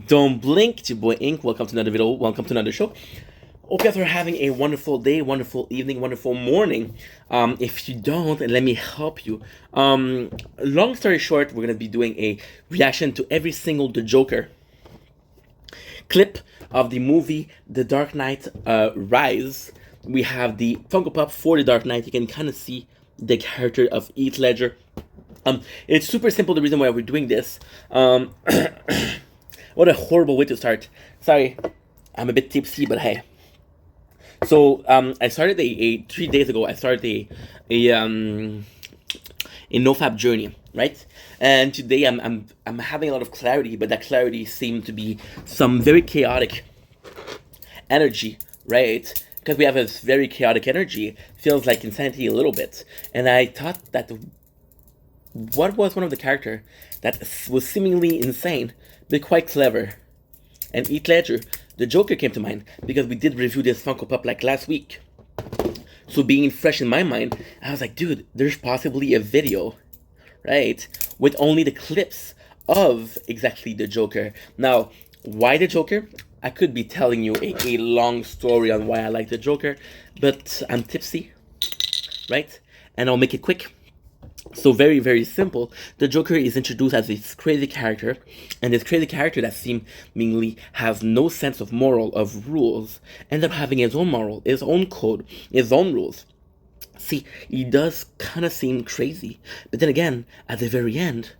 Don't blink, it's your boy Ink. Welcome to another video. Welcome to another show. Hope you guys are having a wonderful day, wonderful evening, wonderful morning. If you don't, let me help you. Long story short, we're gonna be doing a reaction to every single The Joker clip of the movie The Dark Knight Rise. We have the Funko Pop for The Dark Knight. You can kind of see the character of Heath Ledger. It's super simple. The reason why we're doing this. What a horrible way to start. Sorry, I'm a bit tipsy, but hey. So I started a 3 days ago. I started a nofap journey, right? And today I'm having a lot of clarity, but that clarity seemed to be some very chaotic energy, right? Because we have a very chaotic energy, feels like insanity a little bit. And I thought that what was one of the character that was seemingly insane, but quite clever? And Heath Ledger, the Joker, came to mind because we did review this Funko Pop like last week. So being fresh in my mind, I was like, dude, there's possibly a video, right, with only the clips of exactly the Joker. Now, why the Joker? I could be telling you a long story on why I like the Joker, but I'm tipsy, right? And I'll make it quick. So very, very simple. The Joker is introduced as this crazy character, and this crazy character that seemingly has no sense of moral, of rules, ends up having his own moral, his own code, his own rules. See, he does kind of seem crazy, but then again, at the very end,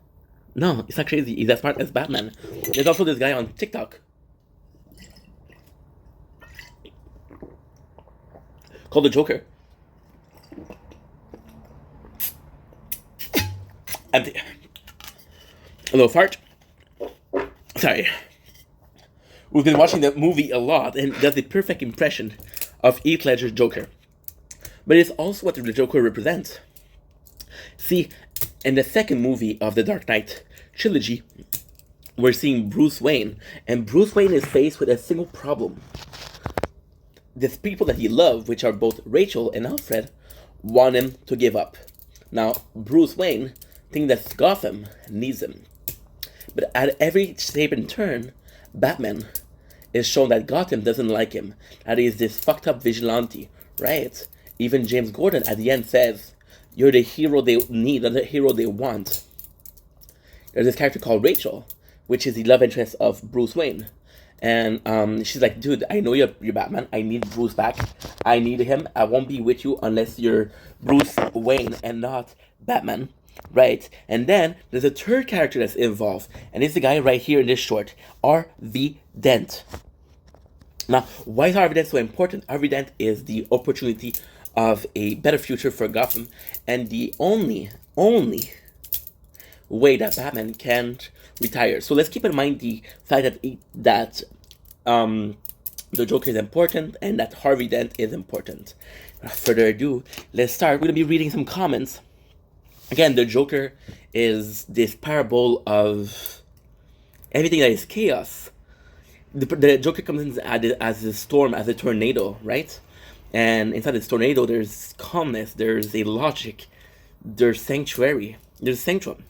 no, it's not crazy. He's as smart as Batman. There's also this guy on TikTok called the Joker. A little fart. Sorry. We've been watching the movie a lot, and it does the perfect impression of Heath Ledger's Joker. But it's also what the Joker represents. See, in the second movie of the Dark Knight trilogy, we're seeing Bruce Wayne, and Bruce Wayne is faced with a single problem. The people that he loves, which are both Rachel and Alfred, want him to give up. Now, Bruce Wayne thinks that Gotham needs him. But at every shape and turn, Batman is shown that Gotham doesn't like him, that he's this fucked up vigilante, right? Even James Gordon at the end says, you're the hero they need, not the hero they want. There's this character called Rachel, which is the love interest of Bruce Wayne. And she's like, dude, I know you're Batman. I need Bruce back. I need him. I won't be with you unless you're Bruce Wayne and not Batman. Right? And then there's a third character that's involved. And it's the guy right here in this short. R.V. Dent. Now, why is R.V. Dent so important? R.V. Dent is the opportunity of a better future for Gotham. And the only way that Batman can't retire. So let's keep in mind the fact that the Joker is important and that Harvey Dent is important. Without further ado, let's start. We're going to be reading some comments. Again, the Joker is this parable of everything that is chaos. The Joker comes in as a storm, as a tornado, right? And inside this tornado, there's calmness, there's a logic, there's sanctuary, there's sanctum.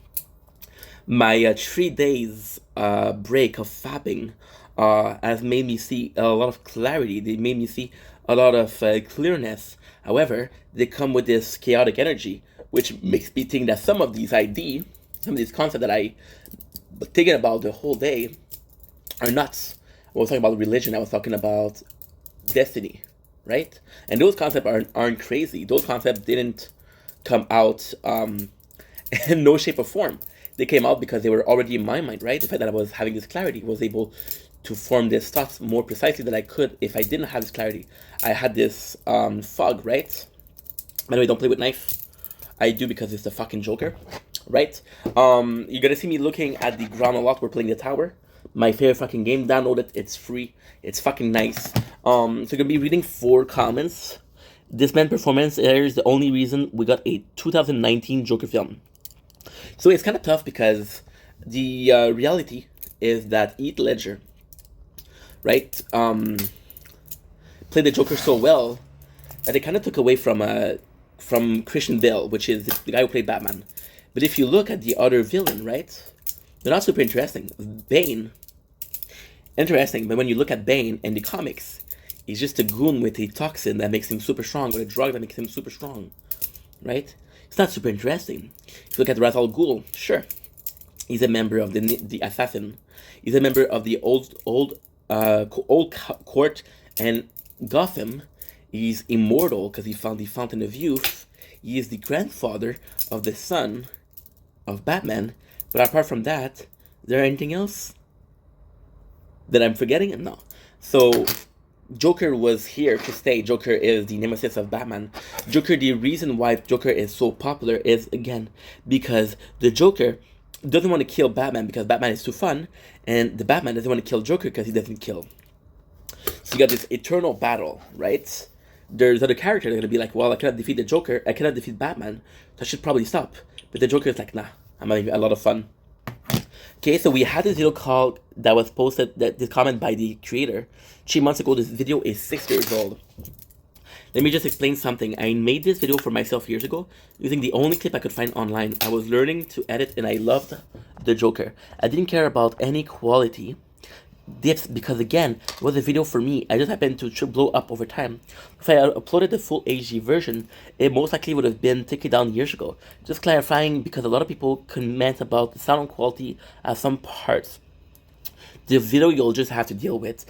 My 3 days break of fapping has made me see a lot of clarity. They made me see a lot of clearness. However, they come with this chaotic energy, which makes me think that some of these concepts that I was thinking about the whole day are nuts. I was talking about religion. I was talking about destiny, right? And those concepts aren't crazy. Those concepts didn't come out in no shape or form. They came out because they were already in my mind, right? The fact that I was having this clarity, was able to form these thoughts more precisely than I could if I didn't have this clarity. I had this fog, right? By the way, don't play with knife. I do because it's the fucking Joker, right? You're gonna see me looking at the ground a lot. We're playing the tower. My favorite fucking game. Download it. It's free. It's fucking nice. So you're gonna be reading 4 comments. This man's performance is the only reason we got a 2019 Joker film. So it's kind of tough because the reality is that Heath Ledger, right, played the Joker so well that it kind of took away from Christian Bale, which is the guy who played Batman. But if you look at the other villain, right, they're not super interesting. Bane Interesting, but when you look at Bane in the comics, he's just a goon with a toxin that makes him super strong, with a drug that makes him super strong, right? It's not super interesting. If you look at Ra's al Ghul, sure, he's a member of the assassin. He's a member of the old court and Gotham. He's immortal because he found the Fountain of Youth. He is the grandfather of the son of Batman. But apart from that, is there anything else that I'm forgetting? No. So Joker was here to stay. Joker is the nemesis of Batman. Joker, the reason why Joker is so popular is, again, because the Joker doesn't want to kill Batman because Batman is too fun, and the Batman doesn't want to kill Joker because he doesn't kill. So you got this eternal battle, right? There's other characters that are going to be like, well, I cannot defeat the Joker, I cannot defeat Batman, so I should probably stop. But the Joker is like, nah, I'm having a lot of fun. Okay, so we had this video called, that was posted, this comment by the creator 3 months ago. This video is 6 years old. Let me just explain something. I made this video for myself years ago using the only clip I could find online. I was learning to edit and I loved the Joker. I didn't care about any quality dips because, again, it was a video for me. I just happened to blow up over time. If I uploaded the full HD version, it most likely would have been taken down years ago. Just clarifying, because a lot of people comment about the sound quality at some parts. The video you'll just have to deal with.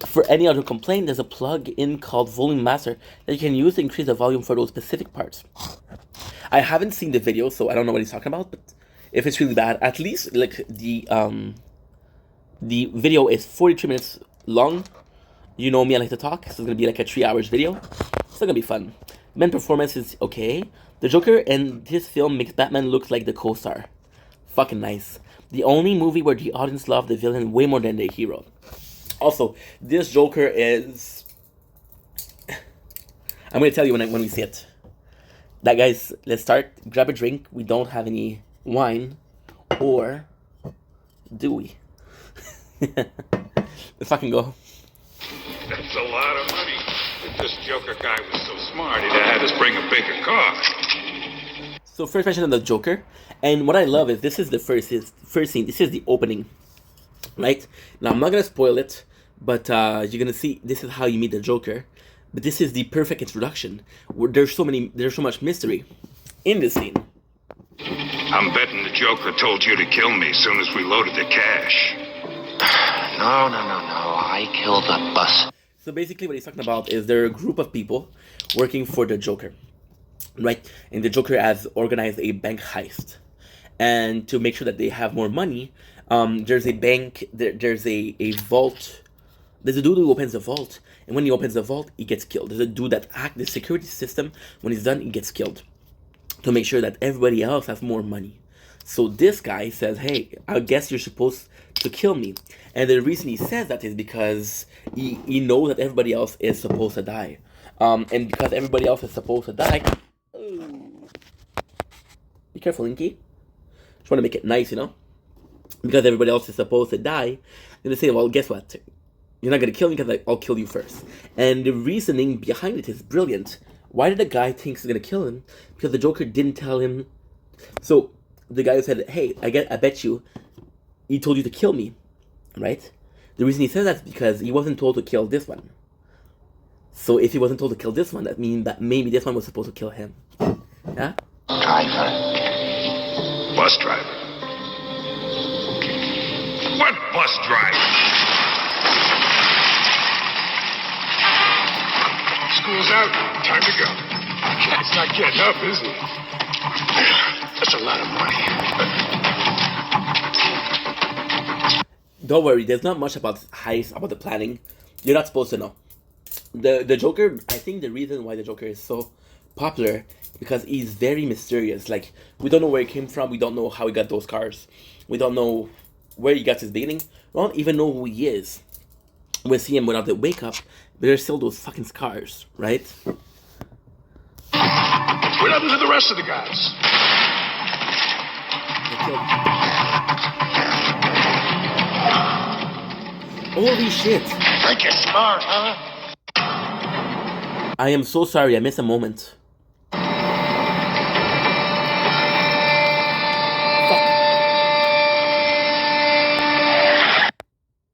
For any other complaint, there's a plug-in called Volume Master that you can use to increase the volume for those specific parts. I haven't seen the video, so I don't know what he's talking about, but if it's really bad, at least like the video is 43 minutes long. You know me, I like to talk, so it's gonna be like a 3 hours video. It's still gonna be fun. Man performance is okay. The Joker in this film makes Batman look like the co-star. Fucking nice. The only movie where the audience loved the villain way more than the hero. Also, this Joker is... I'm gonna tell you when we see it. That, guys, let's start. Grab a drink. We don't have any wine. Or do we? Let's fucking go. That's a lot of money. If this Joker guy was so smart, he'd have had us bring a bigger car. So first mention of the Joker, and what I love is this is the first scene. This is the opening, right? Now I'm not gonna spoil it, but you're gonna see this is how you meet the Joker. But this is the perfect introduction. Where there's so much mystery in this scene. I'm betting the Joker told you to kill me as soon as we loaded the cash. No. I killed the bus. So basically what he's talking about is there are a group of people working for the Joker, right? And the Joker has organized a bank heist. And to make sure that they have more money, there's a bank, there's a vault. There's a dude who opens the vault. And when he opens the vault, he gets killed. There's a dude that hacks the security system. When he's done, he gets killed. To make sure that everybody else has more money. So this guy says, hey, I guess you're supposed to kill me. And the reason he says that is because he knows that everybody else is supposed to die. And because everybody else is supposed to die... Ooh. Be careful, Inky. Just want to make it nice, you know? Because everybody else is supposed to die, then they say, well, guess what? You're not going to kill me because I'll kill you first. And the reasoning behind it is brilliant. Why did the guy think he's going to kill him? Because the Joker didn't tell him. So the guy said, hey, I bet you he told you to kill me, right? The reason he said that is because he wasn't told to kill this one. So if he wasn't told to kill this one, that means that maybe this one was supposed to kill him. Yeah? Driver. Bus driver? What bus driver? School's out. Time to go. He's not getting up, is he? That's a lot of money. Don't worry, there's not much about heist, about the planning. You're not supposed to know. The Joker, I think the reason why the Joker is so popular because he's very mysterious. Like, we don't know where he came from. We don't know how he got those cars. We don't know where he got his dating. We don't even know who he is. We see him without the wake up, but there's still those fucking scars, right? What happened to the rest of the guys? Holy shit! Think you're smart, huh? I am so sorry, I missed a moment. Fuck.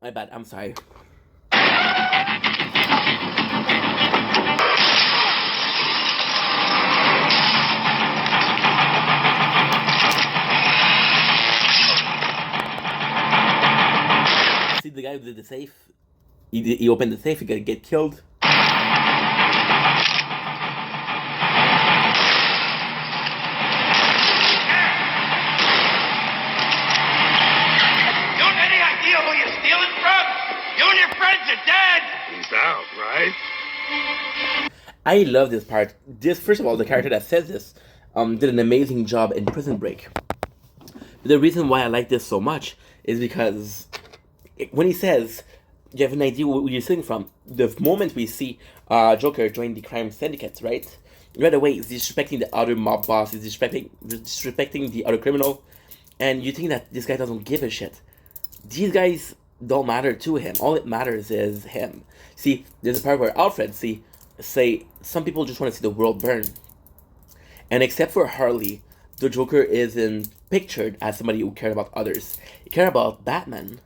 My bad, I'm sorry. See the guy who did the safe? He opened the safe, he gonna get killed. Out, right? I love this part. This, first of all, the character that says this did an amazing job in Prison Break. But the reason why I like this so much is because when he says, "You have an idea where you're sitting from," the moment we see Joker join the crime syndicate, right? Right away, he's disrespecting the other mob boss. He's disrespecting the other criminal, and you think that this guy doesn't give a shit. These guys don't matter to him. All that matters is him. See, there's a part where Alfred say some people just want to see the world burn. And except for Harley, the Joker isn't pictured as somebody who cared about others. He cared about Batman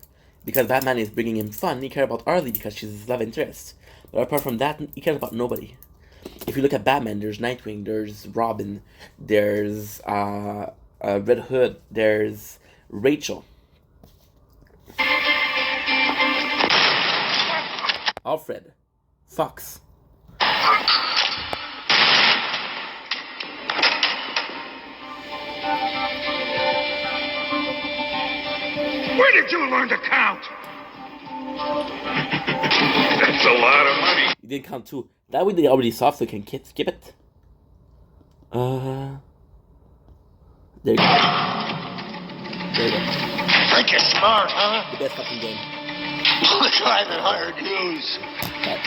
because Batman is bringing him fun. He cared about Harley because she's his love interest. But apart from that, he cares about nobody. If you look at Batman, there's Nightwing, there's Robin, there's Red Hood, there's Rachel. Alfred. Fox. Where did you learn to count? That's a lot of money. You didn't count two. That way they already saw, so you can skip it. There you go. There you go. Think you're smart, huh? The best fucking game. The guy that hired yous.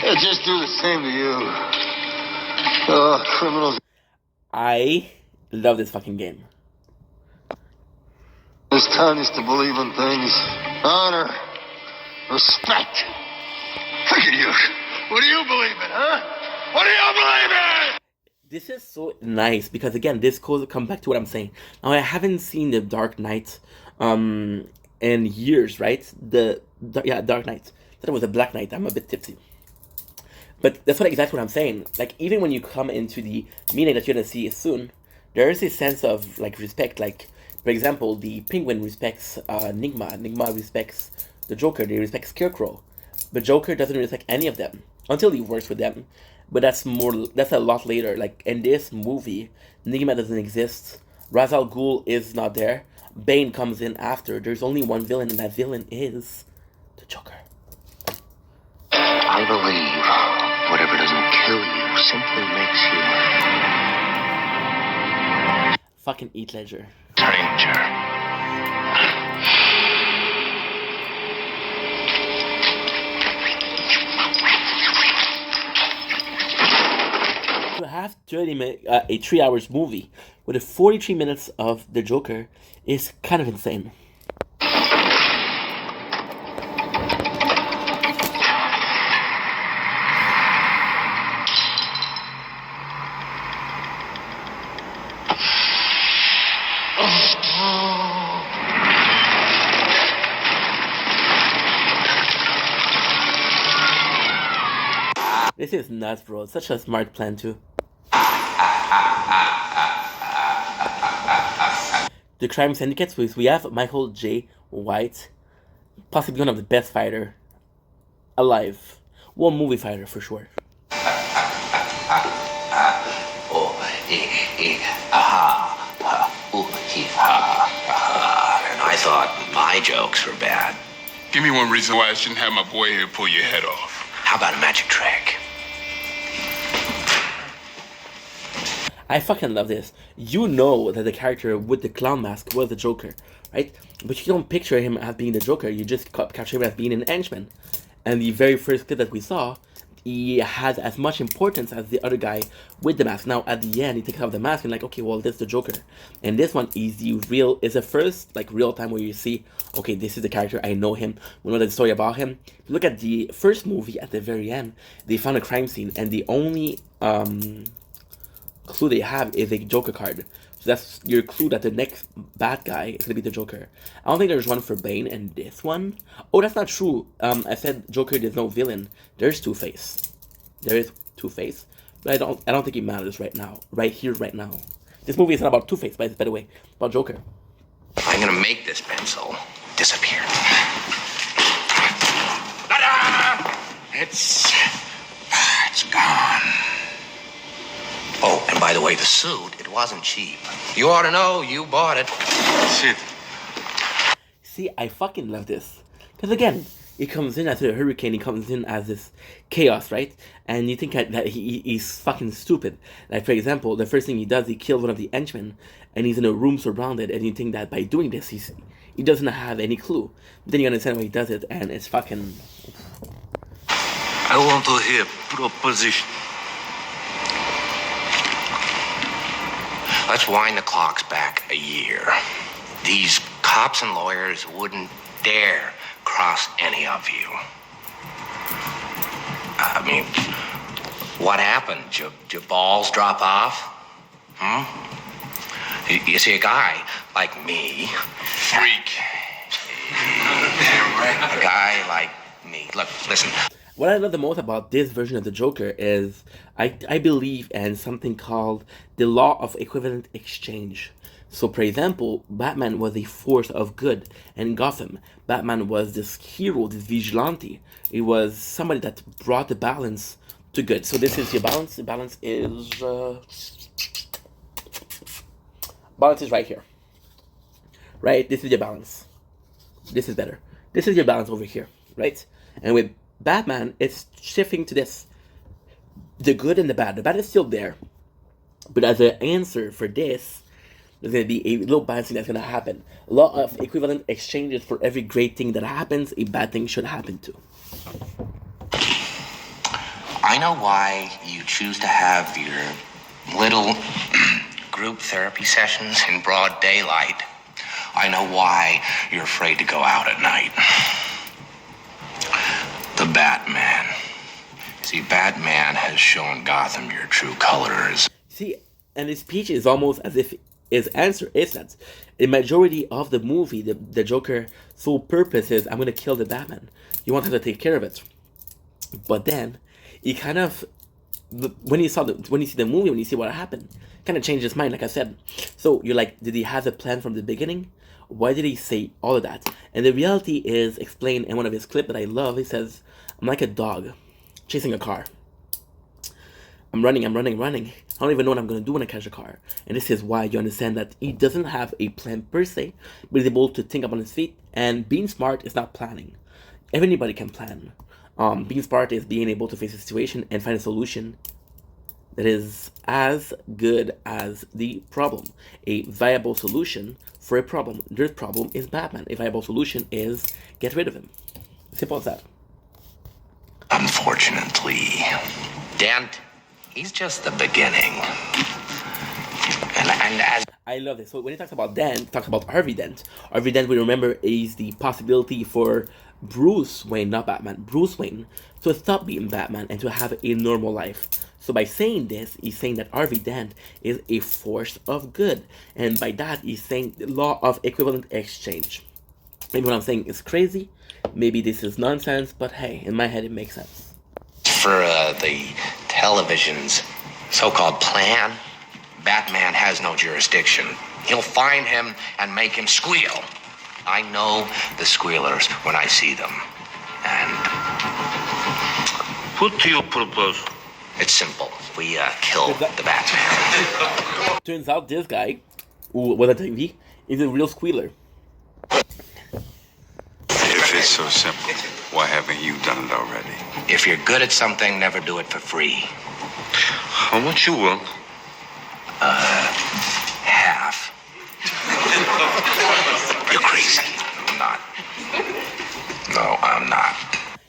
They'll just do the same to you. Criminals. I love this fucking game. This town used to believe in things. Honor. Respect. Look at you. What do you believe in, huh? What do you believe in? This is so nice because again, this comes back to what I'm saying. Now I haven't seen The Dark Knight in years, right? Dark Knight. I thought it was a Black Knight. I'm a bit tipsy. But that's exactly what I'm saying. Like, even when you come into the meaning that you're gonna see soon, there is a sense of, like, respect. Like, for example, the Penguin respects Nigma. Nigma respects the Joker. They respect Scarecrow. But Joker doesn't respect any of them until he works with them. But that's a lot later. Like, in this movie, Nigma doesn't exist. Ra's al Ghul is not there. Bane comes in after. There's only one villain, and that villain is the Joker. I believe whatever doesn't kill you simply makes you Fucking Heath Ledger. stranger. To have a 3 hours movie with a 43 minutes of the Joker is kind of insane. This is nuts, bro. It's such a smart plan, too. The crime syndicates, we have Michael J. White, possibly one of the best fighter alive. One movie fighter, for sure. And I thought my jokes were bad. Give me one reason why I shouldn't have my boy here pull your head off. How about a magic trick? I fucking love this. You know that the character with the clown mask was the Joker, right? But you don't picture him as being the Joker. You just capture him as being an henchman. And the very first clip that we saw, he has as much importance as the other guy with the mask. Now, at the end, he takes off the mask and like, okay, well, this is the Joker. And this one is the first, like, real time where you see, okay, this is the character, I know him, we know the story about him. If you look at the first movie, at the very end, they found a crime scene, and the only clue they have is a Joker card. So that's your clue that the next bad guy is gonna be the Joker. I don't think there's one for Bane and this one. Oh, that's not true. I said Joker. There's no villain. There's Two-Face. There is Two-Face, but I don't think it matters right now. Right here, right now. This movie is not about Two-Face, by the way. It's about Joker. I'm gonna make this pencil disappear. Ta-da! It's gone. Oh, and by the way, the suit, it wasn't cheap. You ought to know, you bought it. Shit. See, I fucking love this. Because again, it comes in as a hurricane, he comes in as this chaos, right? And you think that he's fucking stupid. Like, for example, the first thing he does, he kills one of the henchmen, and he's in a room surrounded, and you think that by doing this, he doesn't have any clue. But then you understand why he does it, and it's fucking... I want to hear proposition. Let's wind the clocks back a year. These cops and lawyers wouldn't dare cross any of you. I mean, what happened? Your balls drop off? You see, a guy like me... Freak. Damn right. A guy like me. Look, listen. What I love the most about this version of the Joker is I believe in something called the law of equivalent exchange. So, for example, Batman was a force of good in Gotham. Batman was this hero, this vigilante. It was somebody that brought the balance to good. So this is your balance. The balance is... balance is right here. Right? This is your balance. This is better. This is your balance over here. Right? And with Batman, it's shifting to this. The good and the bad. The bad is still there. But as an answer for this, there's going to be a little bad thing that's going to happen. A lot of equivalent exchanges for every great thing that happens, a bad thing should happen too. I know why you choose to have your little group therapy sessions in broad daylight. I know why you're afraid to go out at night. The Batman. See, Batman has shown Gotham your true colors. See, and his speech is almost as if his answer is that the majority of the movie, the Joker's sole purpose is, I'm going to kill the Batman. You want him to take care of it. But then, he kind of, when you see the movie, when you see what happened, kind of changed his mind, like I said. So you're like, did he have a plan from the beginning? Why did he say all of that? And the reality is explained in one of his clips that I love. He says, I'm like a dog chasing a car. I'm running. I don't even know what I'm going to do when I catch a car. And this is why you understand that he doesn't have a plan per se, but he's able to think up on his feet. And being smart is not planning. Anybody can plan. Being smart is being able to face a situation and find a solution that is as good as the problem. A viable solution for a problem. Their problem is Batman. A viable solution is get rid of him. Simple as that. Unfortunately, Dent, he's just the beginning. And as I love this. So when he talks about Dent, he talks about Harvey Dent. Harvey Dent, we remember, is the possibility for Bruce Wayne, not Batman, Bruce Wayne, to stop being Batman and to have a normal life. So by saying this, he's saying that Harvey Dent is a force of good. And by that, he's saying the law of equivalent exchange. Maybe what I'm saying is crazy. Maybe this is nonsense. But hey, in my head, it makes sense. for the television's so-called plan, Batman has no jurisdiction. He'll find him and make him squeal. I know the squealers when I see them. And What do you propose? it's simple. We kill the Batman. Turns out this guy, who was on TV, is a real squealer. If it's so simple, why haven't you done it already? If you're good at something, never do it for free. How much you want? Half. You're crazy. I'm not. No, I'm not.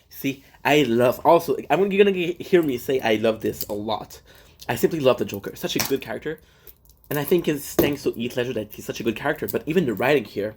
See, I love, also, you're gonna hear me say I love this a lot. I simply love the Joker. Such a good character. And I think it's thanks to Heath Ledger that he's such a good character. But even the writing here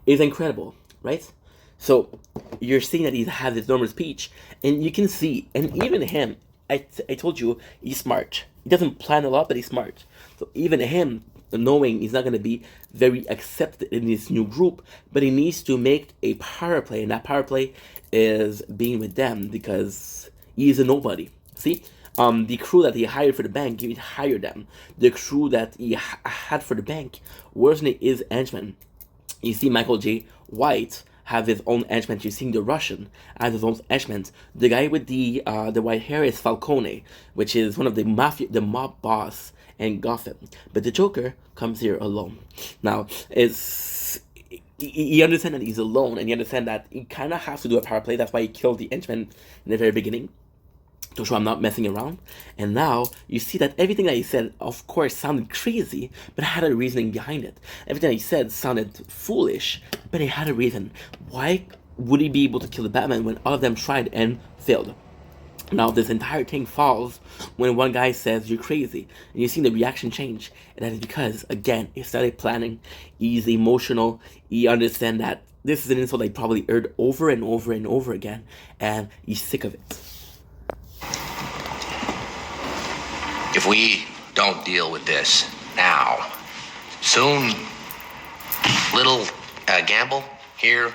is incredible, right? So, you're seeing that he has this normal speech. And you can see, and even him, I told you, he's smart. He doesn't plan a lot, but he's smart. So even him, knowing he's not going to be very accepted in this new group, but he needs to make a power play, and that power play is being with them because he is a nobody. See? The crew that he hired for the bank, he hired them. The crew that he had for the bank wasn't his henchmen. You see Michael J. White have his own henchmen. You're seeing the Russian has his own henchmen. The guy with the white hair is Falcone, which is one of the mob boss in Gotham. But the Joker comes here alone. Now, he understands that he's alone, and he understands that he kind of has to do a power play. That's why he killed the henchman in the very beginning, to show I'm not messing around. And now you see that everything that he said, of course, sounded crazy, but had a reasoning behind it. Everything that he said sounded foolish, but it had a reason. Why would he be able to kill the Batman when all of them tried and failed? Now this entire thing falls when one guy says you're crazy, and you see the reaction change, and that is because, again, he started planning. He's emotional. He understands that this is an insult that he probably heard over and over and over again, and he's sick of it. If we don't deal with this now, soon, little Gamble here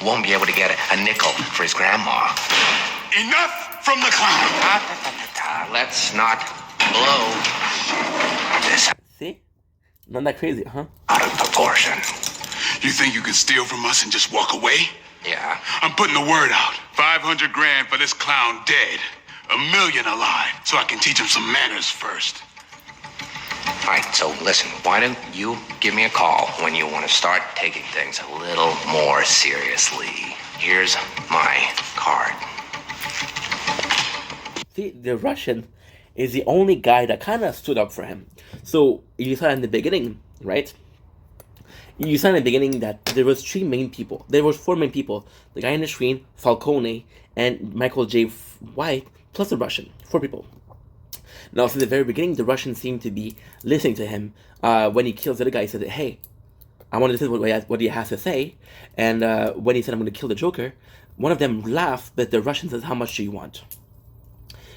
won't be able to get a nickel for his grandma. Enough from the clown. Let's not blow this See? Not that crazy, huh? out of proportion. You think you can steal from us and just walk away? Yeah. I'm putting the word out. 500 grand for this clown dead. $1 million alive, so I can teach him some manners first. All right, so listen, why don't you give me a call when you want to start taking things a little more seriously? Here's my card. See, the Russian is the only guy that kind of stood up for him. So you saw in the beginning, right? You saw in the beginning that there was 3 main people. There was 4 main people. The guy in the screen, Falcone, and Michael J. White, plus the Russian. 4 people. Now, since the very beginning, the Russians seem to be listening to him. When he kills the other guy, he said, hey, I want to listen to what he has to say. And when he said, I'm going to kill the Joker, one of them laughed, but the Russian says, how much do you want?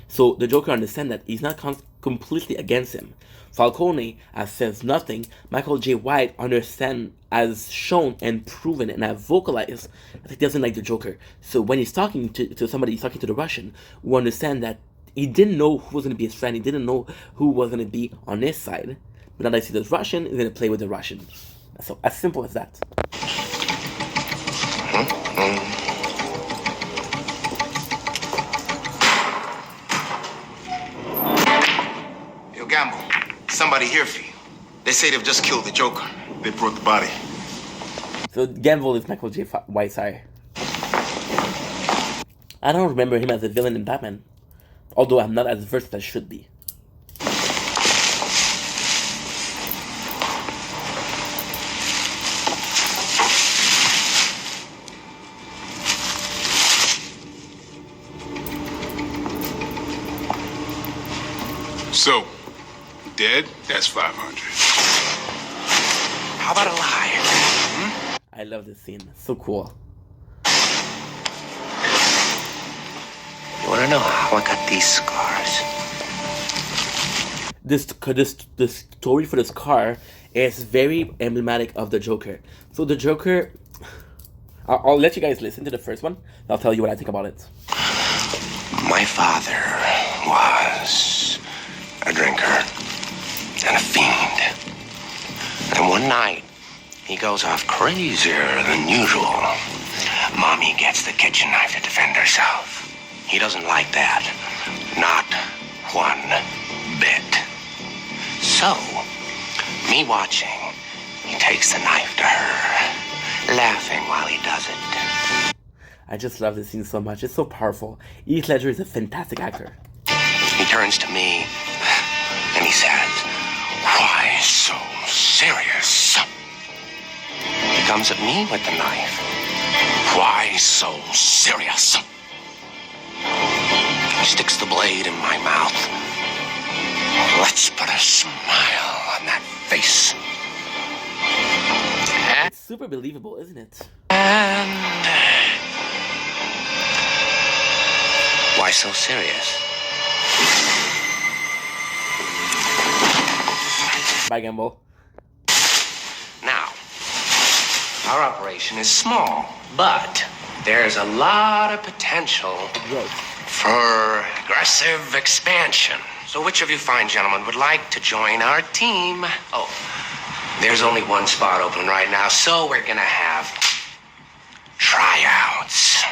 So the Joker understands that he's not completely against him. Falcone says nothing. Michael J. White has shown and proven and have vocalized that he doesn't like the Joker. So when he's talking to somebody, he's talking to the Russian, we understand that he didn't know who was going to be his friend. He didn't know who was going to be on his side. But now that he sees this Russian, he's going to play with the Russian. So as simple as that. Yo, Gamble, somebody here for you. They say they've just killed the Joker. They brought the body. So Gamble is Michael J. White's eye. I don't remember him as a villain in Batman, although I'm not as versed as I should be. So, dead, that's 500. How about alive? I love this scene. It's so cool. You want to know how I got these scars? The story for this car is very emblematic of the Joker. So the Joker, I'll let you guys listen to the first one. I'll tell you what I think about it. My father was a drinker and a fiend. And one night, he goes off crazier than usual. Mommy gets the kitchen knife to defend herself. He doesn't like that. Not one bit. So, me watching, he takes the knife to her, laughing while he does it. I just love this scene so much. It's so powerful. Heath Ledger is a fantastic actor. He turns to me and he says, "Why so serious?" He comes at me with the knife. "Why so serious?" He sticks the blade in my mouth. Let's put a smile on that face. It's super believable, isn't it? And why so serious? Bye, Gamble. Now, our operation is small, but there's a lot of potential for aggressive expansion. So which of you fine gentlemen would like to join our team? Oh, there's only one spot open right now, so we're gonna have tryouts.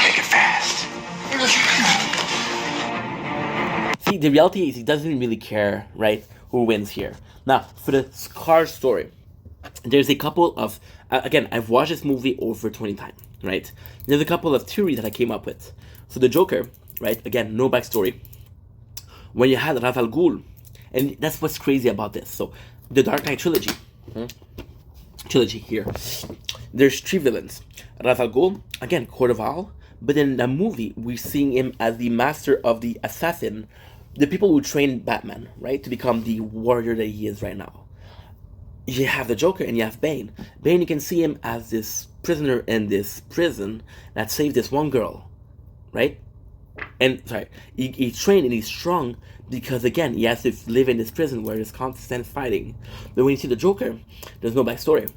Make it fast. See, the reality is he doesn't really care, right, who wins here. Now, for the Scar story, there's a couple of, again, I've watched this movie over 20 times, right? There's a couple of theories that I came up with. So the Joker, right, again, no backstory. When you had Ra's al Ghul, and that's what's crazy about this. So, the Dark Knight trilogy here, there's 3 villains. Ra's al Ghul, again, Court of Owls, but in the movie, we're seeing him as the master of the assassin, the people who trained Batman, right, to become the warrior that he is right now. You have the Joker and you have Bane. Bane, you can see him as this prisoner in this prison that saved this one girl, right? And, sorry, he's trained and he's strong because, again, he has to live in this prison where there's constant fighting. But when you see the Joker, there's no backstory.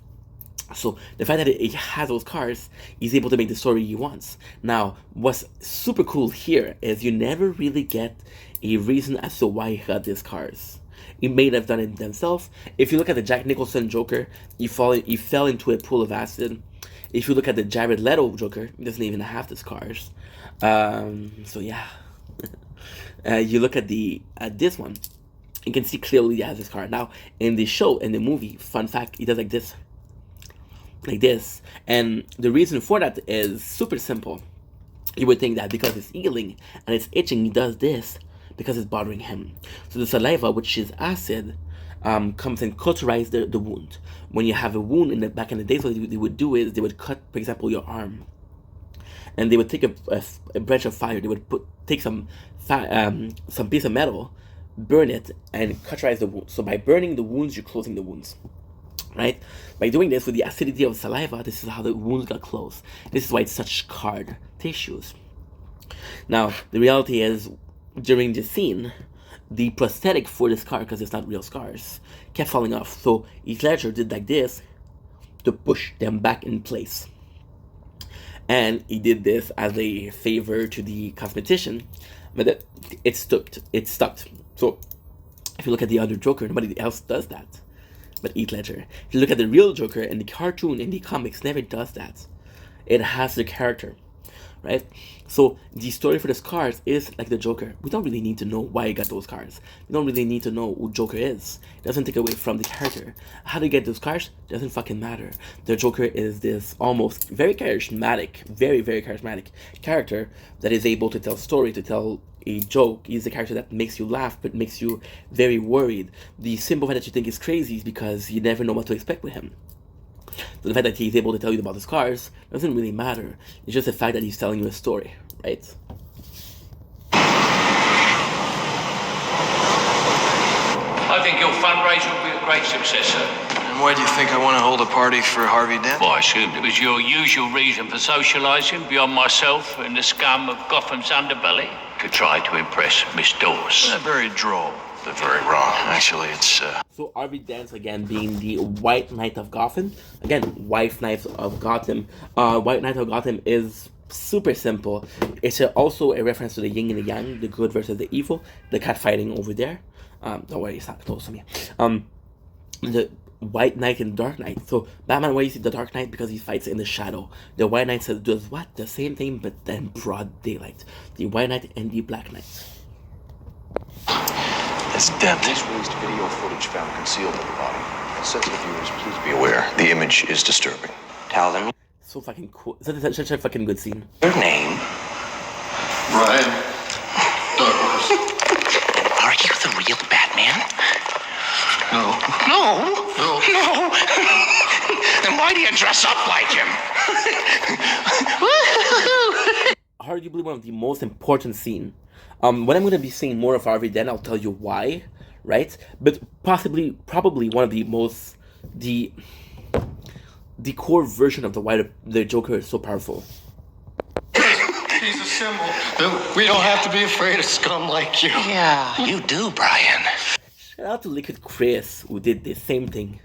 So the fact that he has those cars, he's able to make the story he wants. Now, what's super cool here is you never really get a reason as to why he got these cars. He may have done it himself. If you look at the Jack Nicholson Joker, he fell into a pool of acid. If you look at the Jared Leto Joker, he doesn't even have the scars. So yeah. You look at this one, you can see clearly he has his car. Now, in the show, in the movie, fun fact, he does like this. Like this. And the reason for that is super simple. You would think that because it's healing and it's itching, he does this because it's bothering him. So the saliva, which is acid, comes and cauterizes the wound. When you have a wound back in the days, what they would do is they would cut, for example, your arm, and they would take a branch of fire. They would take some piece of metal, burn it, and cauterize the wound. So by burning the wounds, you're closing the wounds. Right? By doing this with the acidity of saliva, this is how the wounds got closed. This is why it's such scarred tissues. Now, the reality is, during the scene, the prosthetic for the scar, because it's not real scars, kept falling off. So Heath Ledger did like this to push them back in place. And he did this as a favor to the cosmetician, but it stuck. So if you look at the other Joker, nobody else does that but Heath Ledger. If you look at the real Joker in the cartoon, in the comics, never does that. It has the character, right? So the story for the scars is like the Joker. We don't really need to know why he got those scars. We don't really need to know who Joker is. It doesn't take away from the character. How to get those scars doesn't fucking matter. The Joker is this almost very charismatic, very, very charismatic character that is able to tell story, to tell a joke. He's the character that makes you laugh but makes you very worried. The simple fact that you think is crazy is because you never know what to expect with him. So the fact that he's able to tell you about the scars doesn't really matter. It's just the fact that he's telling you a story, right? I think your fundraiser will be a great success, sir. And why do you think I want to hold a party for Harvey Dent? Well, I assumed it was your usual reason for socialising beyond myself and the scum of Gotham's underbelly. To try to impress Miss Dawes. Very droll, but very wrong. Actually, it's, So Harvey Dent, again, being the White Knight of Gotham. Again, White Knight of Gotham. White Knight of Gotham is super simple. It's also a reference to the yin and the yang, the good versus the evil. The cat fighting over there. Don't worry, it's not close to me. The White Knight and Dark Knight. So Batman, why you see the Dark Knight? Because he fights in the shadow. The White Knight does what? The same thing, but then broad daylight. The White Knight and the Black Knight. it's Dent. Police released video footage found concealed in the body. Sensitive viewers, please be aware. The image is disturbing. Tell them So fucking cool. It's such a fucking good scene. your name. Ryan. Douglas. Are you the real Batman? No. No. Then why do you dress up like him? Arguably one of the most important scene. When I'm going to be seeing more of Harvey Dent, I'll tell you why, right? But probably one of the most, the core version of the Joker is so powerful. He's a symbol. We don't have to be afraid of scum like you. Yeah, you do, Brian. Shout out to Liquid Chris, who did the same thing.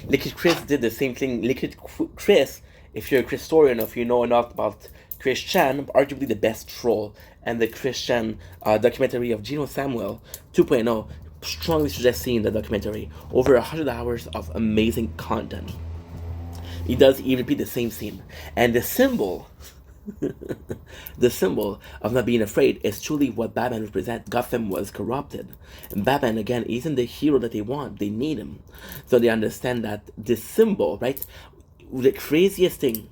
Liquid Chris did the same thing. Liquid Chris, if you're a Christorian, or if you know enough about Chris Chan, arguably the best troll, and the Chris Chan documentary of Geno Samuel 2.0, strongly suggest seeing the documentary. Over 100 hours of amazing content. He does even repeat the same scene. And the symbol, the symbol of not being afraid is truly what Batman represents. Gotham was corrupted. And Batman, again, isn't the hero that they want. They need him. So they understand that this symbol, right? The craziest thing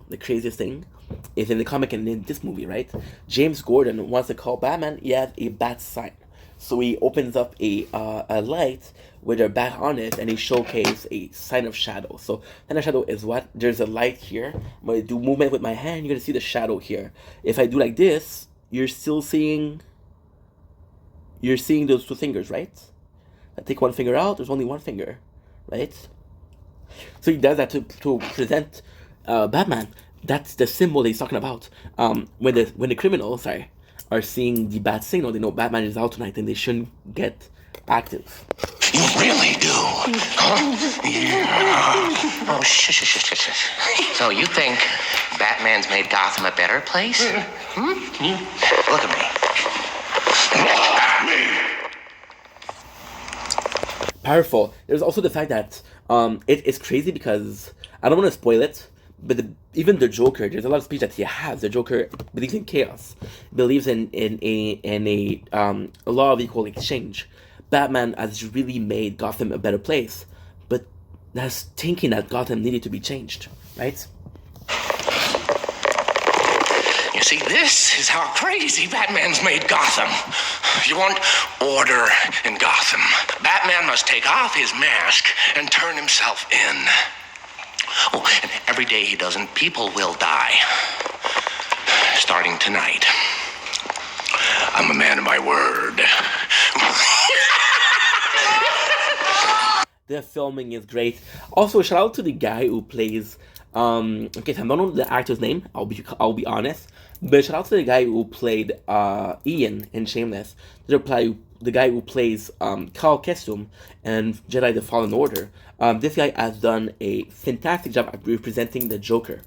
is in the comic and in this movie, right? James Gordon wants to call Batman, he has a bat sign. So he opens up a light with a bat on it, and he showcases a sign of shadow. So sign of shadow is what? There's a light here. I'm going to do movement with my hand, you're going to see the shadow here. If I do like this, you're still seeing... You're seeing those two fingers, right? I take one finger out, there's only one finger, right? So he does that to present Batman. That's the symbol that he's talking about. When the criminals, are seeing the bat signal, they know Batman is out tonight and they shouldn't get active. You really do. Huh? Yeah. Oh, shush. So you think Batman's made Gotham a better place? Look at me. Powerful. There's also the fact that it is crazy because I don't want to spoil it, but even the Joker, there's a lot of speech that he has. The Joker believes in chaos, believes in a law of equal exchange. Batman has really made Gotham a better place, but that's thinking that Gotham needed to be changed, right? You see, this is how crazy Batman's made Gotham. You want order in Gotham. Batman must take off his mask and turn himself in. Oh, and every day he doesn't, people will die. Starting tonight. I'm a man of my word. The filming is great. Also, shout out to the guy who plays okay, so I don't know the actor's name, I'll be honest. But shout out to the guy who played Ian in Shameless. The guy who plays Carl Kestum in Jedi: The Fallen Order. This guy has done a fantastic job at representing the Joker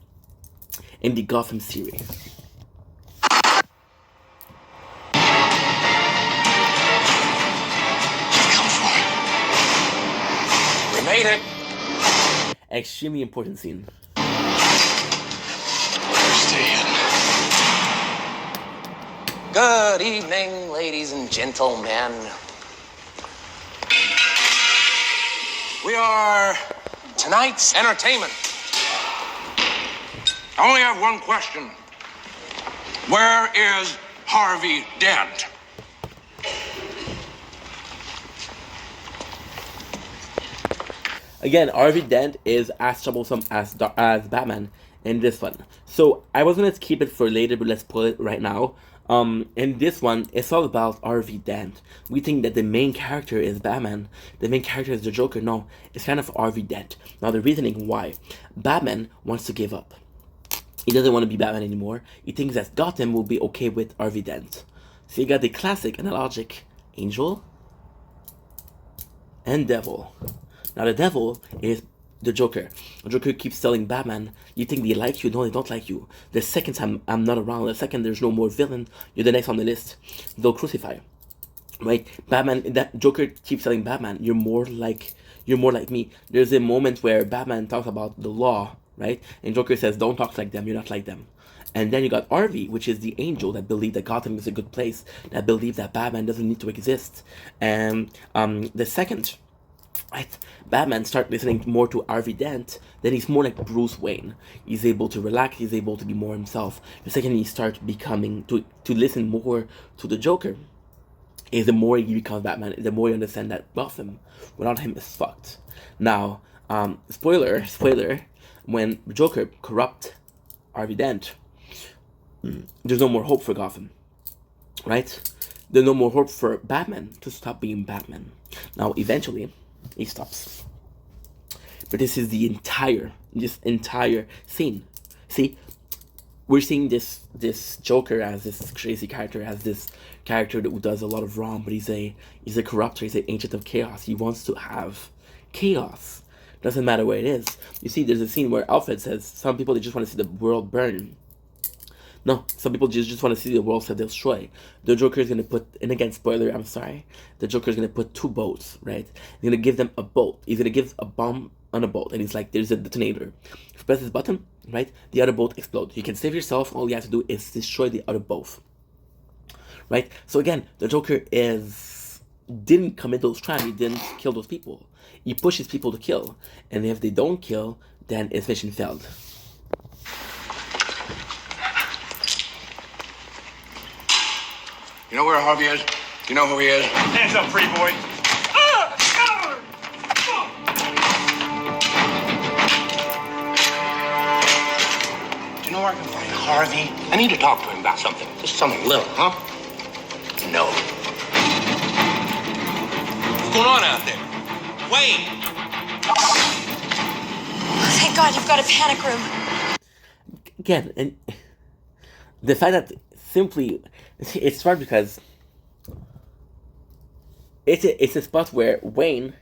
in the Gotham series. We made it. Extremely important scene. Good evening, ladies and gentlemen. We are tonight's entertainment. I only have one question. Where is Harvey Dent? Again, Harvey Dent is as troublesome as Batman in this one. So I was gonna keep it for later, but let's pull it right now. In this one, it's all about Harvey Dent. We think that the main character is Batman. The main character is the Joker. No, it's kind of Harvey Dent. Now the reasoning why. Batman wants to give up. He doesn't want to be Batman anymore. He thinks that Gotham will be okay with Harvey Dent. So you got the classic analogic angel and devil. Now the devil is the Joker. The Joker keeps telling Batman, you think they like you? No, they don't like you. The second time I'm not around, the second there's no more villain, you're the next on the list. They'll crucify you. Right? Batman, that Joker keeps telling Batman, you're more like me. There's a moment where Batman talks about the law, right? And Joker says, don't talk like them, you're not like them. And then you got Harvey, which is the angel that believed that Gotham is a good place, that believed that Batman doesn't need to exist. And the second, right, Batman starts listening more to Harvey Dent, then he's more like Bruce Wayne. He's able to relax, he's able to be more himself. The second he starts becoming, to listen more to the Joker, is the more he becomes Batman, the more you understand that Gotham, without him, is fucked. Now, spoiler, when Joker corrupts Harvey Dent, there's no more hope for Gotham, right? There's no more hope for Batman to stop being Batman. Now, eventually, he stops. But this is this entire scene. See, we're seeing this Joker as this crazy character, as this character who does a lot of wrong, but he's a corrupter, he's an agent of chaos. He wants to have chaos. Doesn't matter where it is. You see, there's a scene where Alfred says some people, they just want to see the world burn. No, some people just want to see the world set destroy. The Joker is going to put, and again, spoiler, I'm sorry. The Joker is going to put 2 boats, right? He's going to give them a boat. He's going to give a bomb on a boat. And he's like, there's a detonator. If you press this button, right, the other boat explodes. You can save yourself. All you have to do is destroy the other boat. Right? So again, the Joker didn't commit those crimes. He didn't kill those people. He pushes people to kill. And if they don't kill, then his mission failed. You know where Harvey is? You know who he is? Hands up, free boy. Do you know where I can find Harvey? I need to talk to him about something. Just something little, huh? No. What's going on out there? Wayne! Thank God you've got a panic room. Again, and the fact that simply, it's hard because it's a spot where Wayne,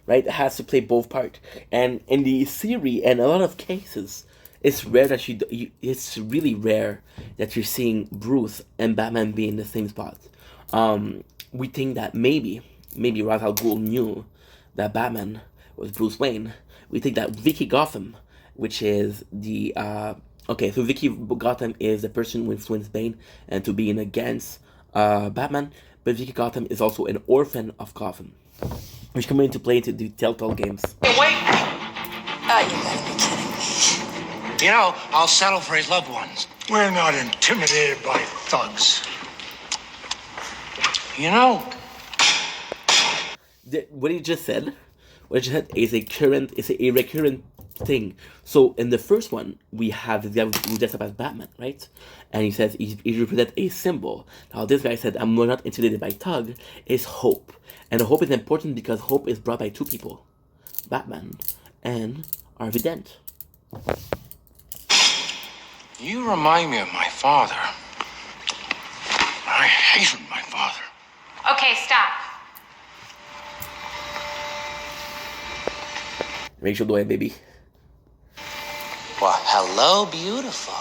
right, has to play both parts. And in the series, and a lot of cases, it's rare that it's really rare that you're seeing Bruce and Batman be in the same spot. We think that maybe Ra's al Ghul knew that Batman was Bruce Wayne. We think that Vicky Gotham, which is the so Vicky Gotham is the person who influenced Bane and to being against Batman, but Vicky Gotham is also an orphan of Gotham, which come into play into the Telltale games. Hey, wait! You gotta be kidding me. You know, I'll settle for his loved ones. We're not intimidated by thugs. You know, What he just said is a recurrent thing. So in the first one, we have this guy who dressed up as Batman, right? And he says he represents a symbol. Now this guy said, I'm not intimidated by thug, is hope. And the hope is important because hope is brought by 2 people, Batman and Harvey Dent. you remind me of my father. I hated my father. Okay, stop. Rachel Doyle, baby. Well, hello, beautiful.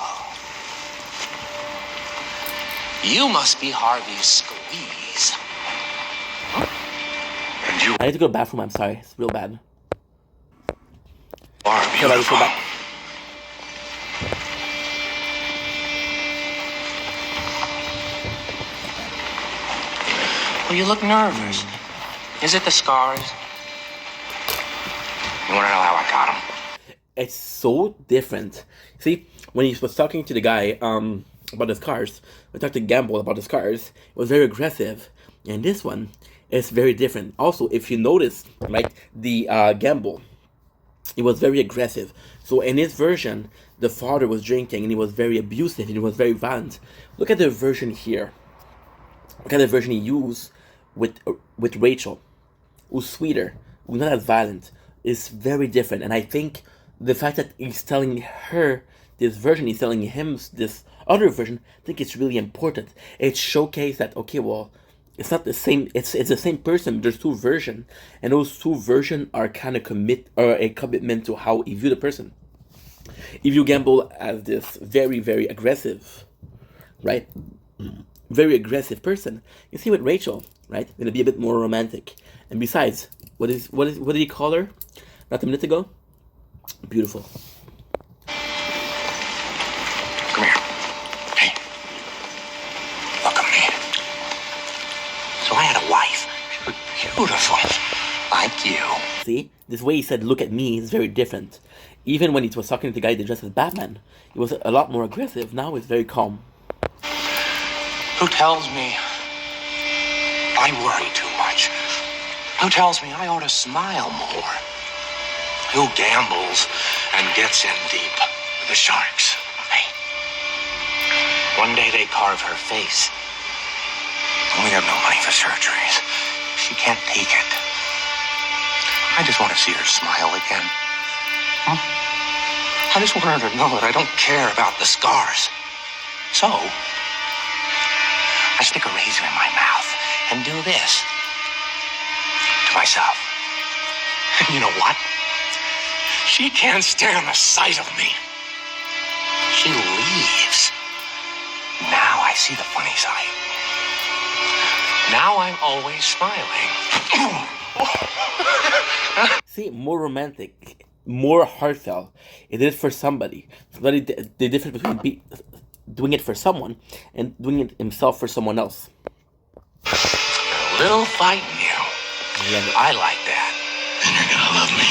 You must be Harvey's squeeze. And you I need to go to the bathroom, I'm sorry. It's real bad. are So let's go beautiful. back. Well, you look nervous. Is it the scars? You want to know how I got them? It's so different. See, when he was talking to the guy about the scars, we talked to Gamble about the scars, it was very aggressive. And this one is very different. Also, if you notice, right, the Gamble, it was very aggressive. So in his version, the father was drinking and he was very abusive and he was very violent. Look at the version here. Look at the version he used with Rachel, who's sweeter, who's not as violent. Is very different. And I think the fact that he's telling her this version, he's telling him this other version, I think it's really important. It showcased that, okay, well, it's not the same, it's the same person, there's 2 versions, and those 2 versions are kind of a commitment to how you view the person. If you Gamble as this very, very aggressive, right, very aggressive person, you see with Rachel, right, gonna be a bit more romantic. And besides, what did he call her not a minute ago? Beautiful. Come here. Hey. Look at me. So I had a wife. Beautiful. Like you. See? This way he said, look at me, is very different. Even when he was talking to the guy that dressed as Batman, he was a lot more aggressive. Now it's very calm. Who tells me I worry too much? Who tells me I ought to smile more? Who gambles and gets in deep with the sharks? Hey. One day they carve her face. We have no money for surgeries. She can't take it. I just want to see her smile again. I just want her to know that I don't care about the scars. So, I stick a razor in my mouth and do this to myself. And you know what? She can't stand the sight of me. She leaves. Now I see the funny side. Now I'm always smiling. See, more romantic, more heartfelt. It is for somebody. The difference between doing it for someone and doing it himself for someone else. A little fight in you. I like that. And you're gonna love me.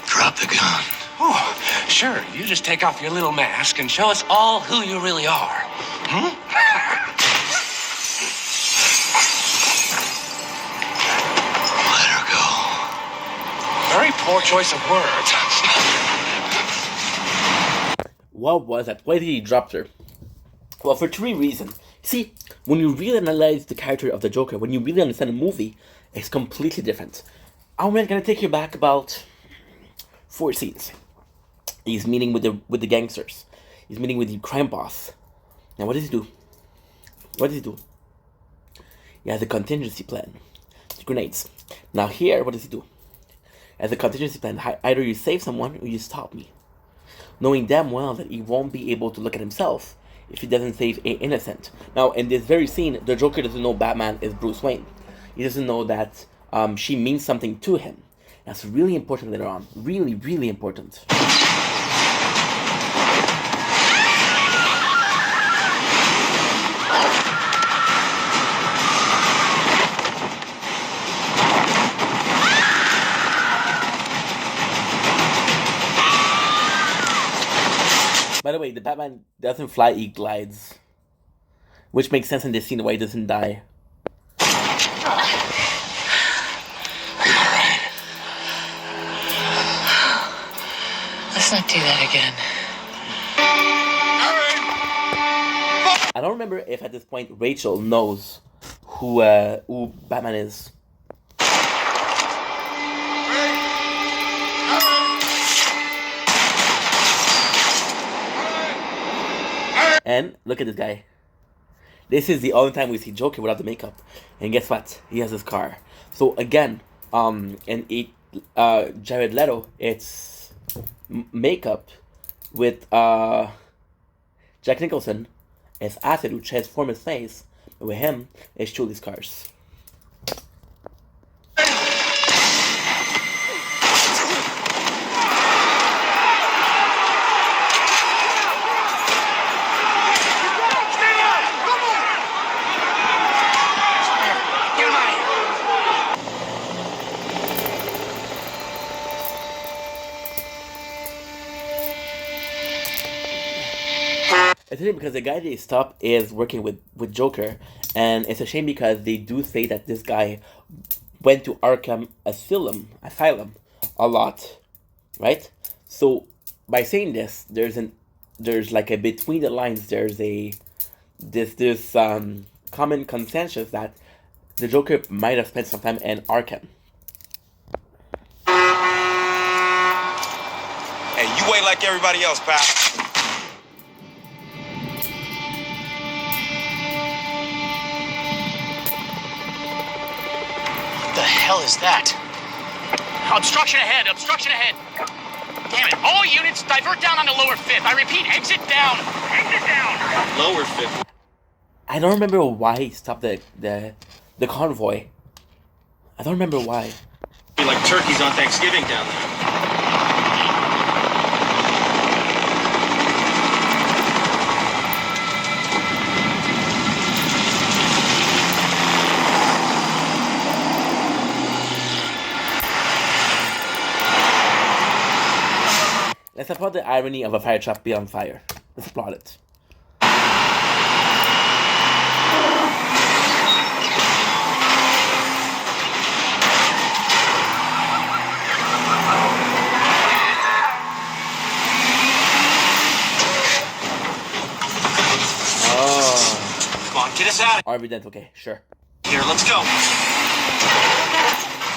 Drop the gun. Oh, sure. You just take off your little mask and show us all who you really are. Hmm? Let her go. Very poor choice of words. What was that? Why did he drop her? Well, for 3 reasons. See, when you really analyze the character of the Joker, when you really understand the movie, it's completely different. I'm gonna take you back about 4 scenes. He's meeting with the gangsters. He's meeting with the crime boss. Now, what does he do? What does he do? He has a contingency plan. It's grenades. Now here, what does he do? As a contingency plan, either you save someone or you stop me. Knowing damn well that he won't be able to look at himself if he doesn't save an innocent. Now, in this very scene, the Joker doesn't know Batman is Bruce Wayne. He doesn't know that she means something to him. That's really important later on. Really, really important. By the way, the Batman doesn't fly, he glides. Which makes sense in this scene why he doesn't die. Alright. Let's not do that again. I don't remember if at this point Rachel knows who Batman is. And look at this guy. This is the only time we see Joker without the makeup. And guess what? He has his car. So again, Jared Leto, it's makeup with Jack Nicholson as acid who transforms his face. And with him, it's Julie's cars. It's a shame because the guy they stop is working with Joker, and it's a shame because they do say that this guy went to Arkham Asylum a lot, right? So by saying this, there's like a between the lines. There's this common consensus that the Joker might have spent some time in Arkham. Hey, you wait like everybody else, pal. What the hell is that? Obstruction ahead, obstruction ahead. Damn it, all units divert down on the lower fifth. I repeat, exit down. Exit down. Lower fifth. I don't remember why he stopped the convoy. I don't remember why. Be like turkeys on Thanksgiving down there. Let's applaud the irony of a fire truck being on fire. Let's applaud it. Get us out of Harvey Dent, okay, sure. here. Let's go.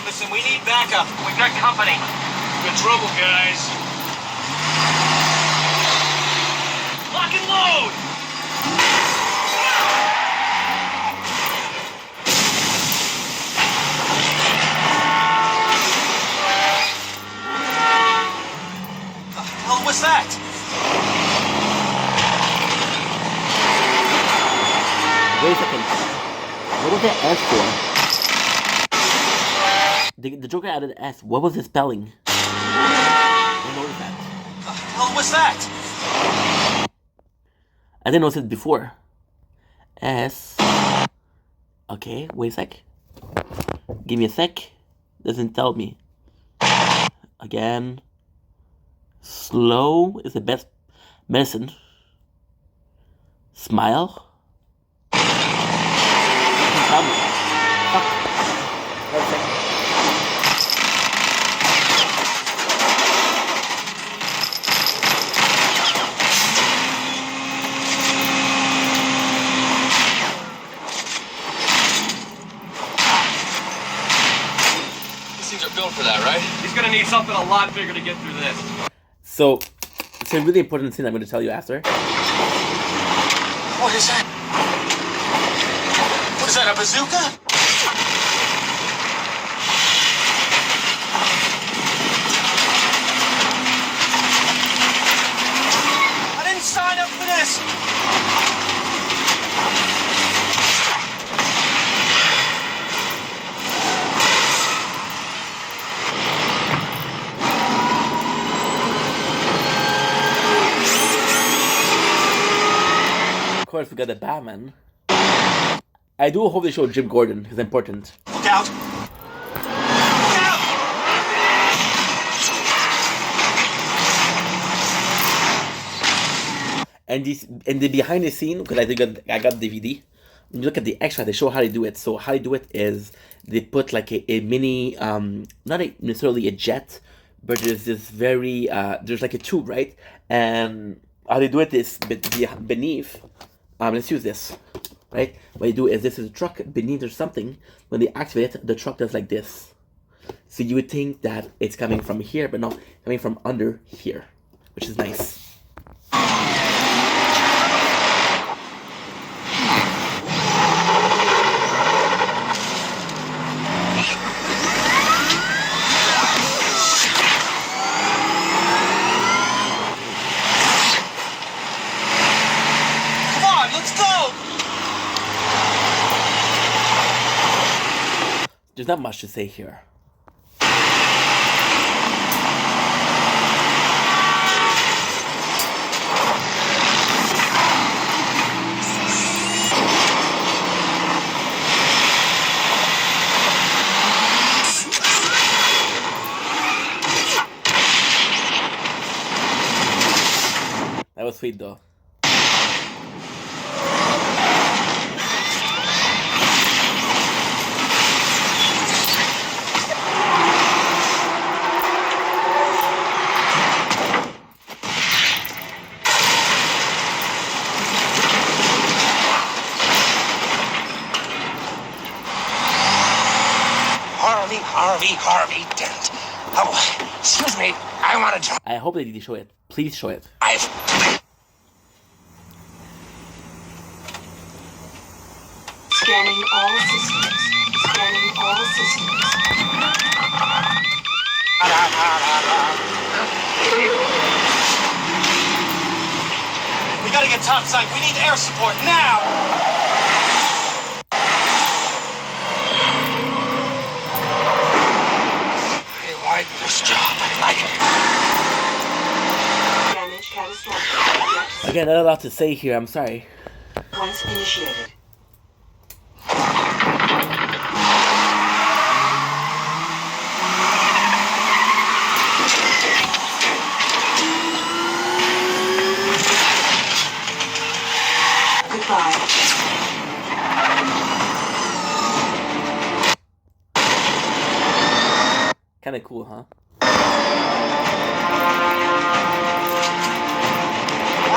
Listen, we need backup. We've got company. Good trouble, guys. Lock and load! The hell was that? Wait a second. What was that S for? The Joker added S. What was the spelling? I didn't notice that. The hell was that? I didn't notice it before. S. Okay, wait a sec. Give me a sec. Doesn't tell me. Again. Slow is the best medicine. Smile. Doesn't tell me. Fuck. Wait a sec. For that, right? He's gonna need something a lot bigger to get through this. So, it's a really important thing I'm going to tell you after. What is that? What is that, a bazooka? I didn't sign up for this! Of course, we got the Batman. I do hope they show Jim Gordon. He's important. Look out! Look out! And the behind the scene, because I got DVD. When you look at the extra, they show how they do it. So how they do it is they put like a mini, not necessarily a jet, but there's this very there's like a tube, right? And how they do it is beneath. Let's use this, right? What you do is this is a truck beneath or something. When they activate it, the truck does like this. So you would think that it's coming from here, but no, coming from under here, which is nice. There's not much to say here. That was sweet though. Harvey Dent. Oh, excuse me. I want to join. I hope they did show it. Please show it. Scanning all systems. Scanning all systems. We gotta get topside. We need air support now! This job, I like it. Damage catastrophic. Again, not a lot to say here. I'm sorry. Once initiated. Goodbye. Kind of cool, huh? We're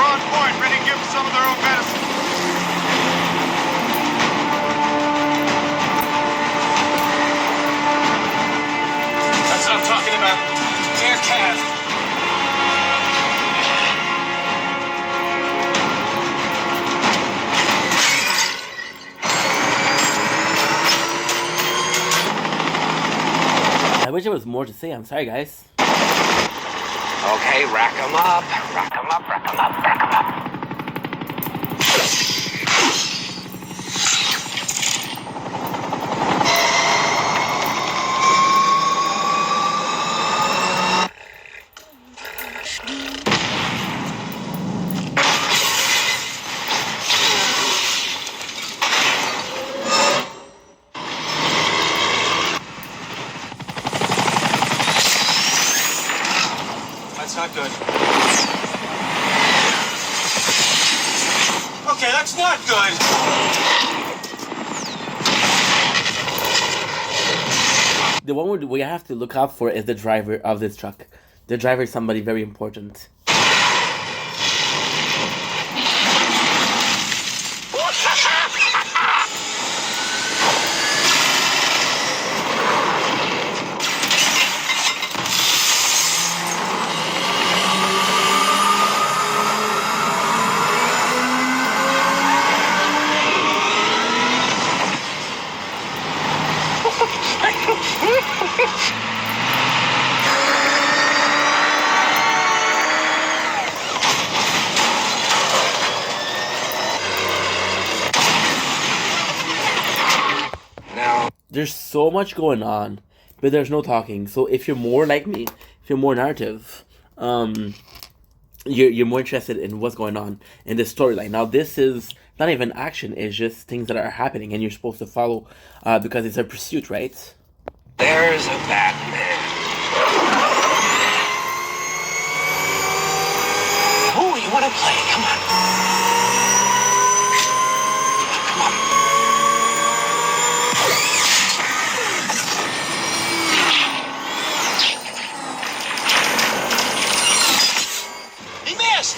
on point, ready to give them some of their own medicine. there was more to say. I'm sorry, guys. Okay, rack 'em up. Rack 'em up, rack 'em up, rack 'em up. That's not good. Okay, that's not good. The one we have to look out for is the driver of this truck. The driver is somebody very important. There's so much going on, but there's no talking. So if you're more like me, if you're more narrative, you're more interested in what's going on in the storyline. Now this is not even action; it's just things that are happening, and you're supposed to follow because it's a pursuit, right? There's a Batman. Oh, you want to play? Come on. Come on. He missed!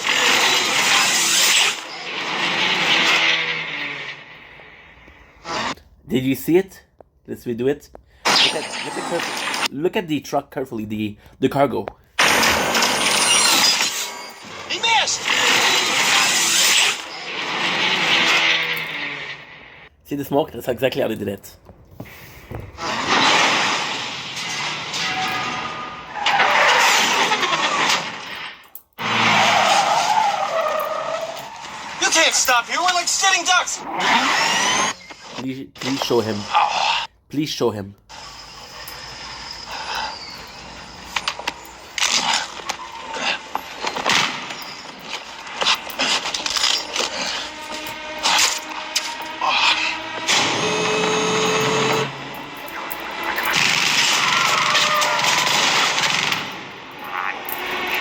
Did you see it? Let's redo it. Look at the truck carefully. The cargo. He missed! See the smoke? That's exactly how they did it. You can't stop here. We're like sitting ducks. Please show him. Please show him.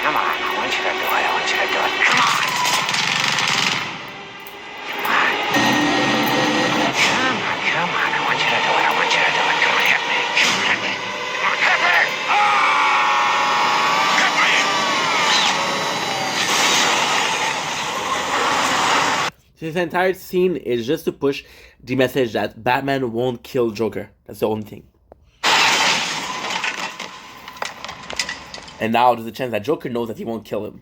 Come on, I want you to do it. I want you to do it. Come on. Come on, I want you to do it. I want you to do it. Come on, hit me. Come on, hit me. Come on, hit me. Hit me. This entire scene is just to push the message that Batman won't kill Joker. That's the only thing. And now there's a chance that Joker knows that he won't kill him.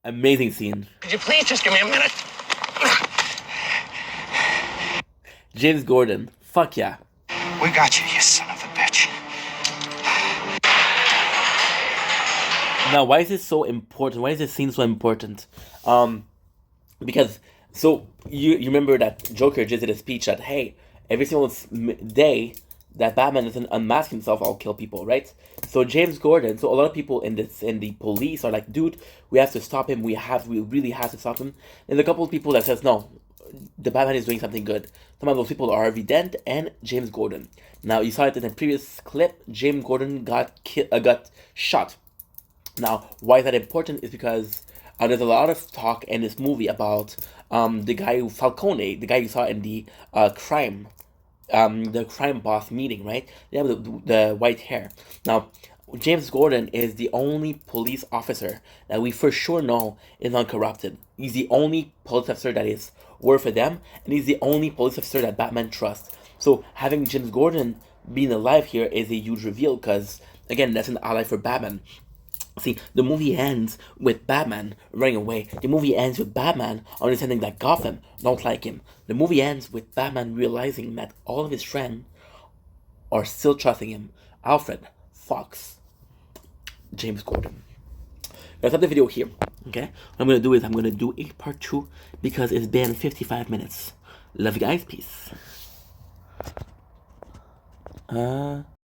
Amazing scene. Could you please just give me a minute? James Gordon. Fuck yeah. We got you, you son of a bitch. Now, why is this so important? Why is this scene so important? Because, so, you remember that Joker just did a speech that, hey, every single day that Batman doesn't unmask himself, I'll kill people, right? So James Gordon, so a lot of people in the police are like, dude, we have to stop him, we really have to stop him. There's a couple of people that says, no, the Batman is doing something good. Some of those people are Harvey Dent and James Gordon. Now, you saw it in the previous clip, James Gordon got shot. Now, why is that important is because there's a lot of talk in this movie about the guy Falcone, the guy you saw in the crime boss meeting, right? They have the white hair. Now, James Gordon is the only police officer that we for sure know is uncorrupted. He's the only police officer that is work for them, and he's the only police officer that Batman trusts. So having James Gordon being alive here is a huge reveal, because again, that's an ally for Batman. See, the movie ends with Batman running away. The movie ends with Batman understanding that Gotham don't like him. The movie ends with Batman realizing that all of his friends are still trusting him. Alfred, Fox, James Gordon. Let's stop the video here, okay? What I'm going to do is I'm going to do a part 2 because it's been 55 minutes. Love you guys. Peace.